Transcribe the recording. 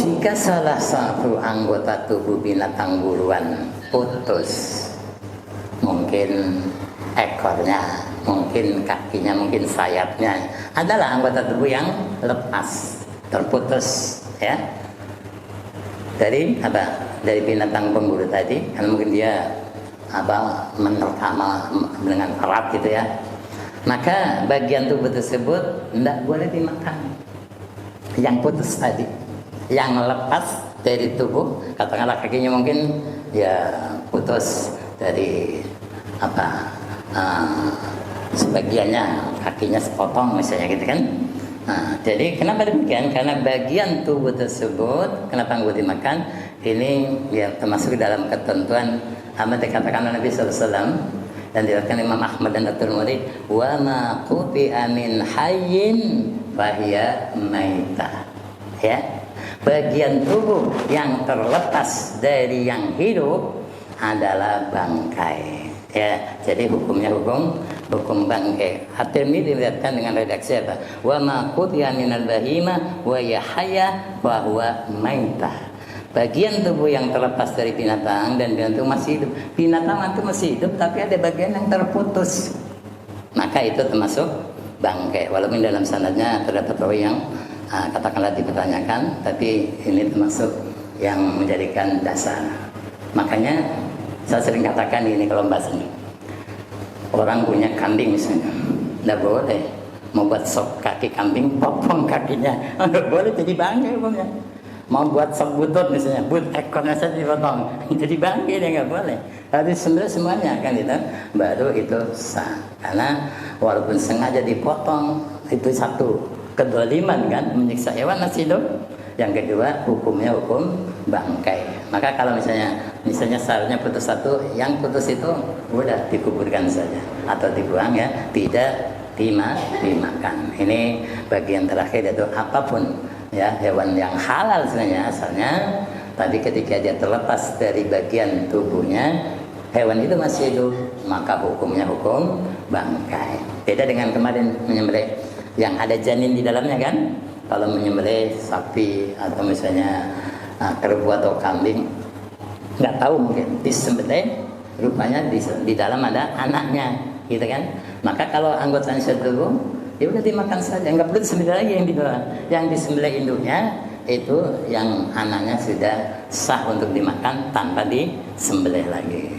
jika salah satu anggota tubuh binatang buruan putus, mungkin ekornya, mungkin kakinya, mungkin sayapnya, adalah anggota tubuh yang lepas, terputus, ya, dari apa? Dari binatang pemburu tadi, karena mungkin dia apa menerkam dengan erat gitu ya. Maka bagian tubuh tersebut tidak boleh dimakan. Yang putus tadi, yang lepas dari tubuh, katakanlah kakinya mungkin ya putus dari apa sebagiannya, kakinya sepotong misalnya gitu kan. Nah, jadi kenapa demikian? Karena bagian tubuh tersebut kenapa nggak dimakan? Ini ya termasuk dalam ketentuan apa dikatakan Nabi SAW dan diriwayatkan Imam Ahmad dan At-Tirmidzi, wa ma quti'a min hayyin fahiya maitah. Ya, bagian tubuh yang terlepas dari yang hidup adalah bangkai. Ya, jadi hukumnya hukum bangkai. At-Tirmidzi diriwayatkan dengan redaksi apa? Wa ma quti'a minal bahima wa yahya fa huwa maitah. Bagian tubuh yang terlepas dari binatang dan binatang masih hidup. Binatang itu masih hidup tapi ada bagian yang terputus. Maka itu termasuk bangkai. Walaupun dalam sanadnya terdapat rawi yang katakanlah dipertanyakan, tapi ini termasuk yang menjadikan dasar. Makanya saya sering katakan ini kalau bahas ini. Orang punya kambing misalnya, tidak boleh mau buat sop kaki kambing, potong kakinya, nggak boleh jadi bangkai hukumnya. Mau buat sop butut misalnya, ekornya saja dipotong, jadi bangkai dia nggak boleh. Harus sebenarnya semuanya kan itu, baru itu sah. Karena walaupun sengaja dipotong itu satu kedoliman kan, menyiksa hewan masih hidup. Yang kedua hukumnya hukum bangkai. Maka kalau misalnya seharusnya putus satu, yang putus itu udah dikuburkan saja atau dibuang ya, tidak dimakan. Ini bagian terakhir yaitu apapun ya hewan yang halal sebenarnya asalnya, tapi ketika dia terlepas dari bagian tubuhnya, hewan itu masih hidup, maka hukumnya hukum bangkai. Beda dengan kemarin menyembelih yang ada janin di dalamnya kan. Kalau menyembelih sapi atau misalnya kerbau atau kambing, nggak tahu mungkin disembelih rupanya di dalam ada anaknya, gitu kan. Maka kalau anggota tubuh ya udah dimakan saja, nggak perlu disembelih lagi yang di bawah. Yang disembelih induknya itu yang anaknya sudah sah untuk dimakan tanpa disembelih lagi.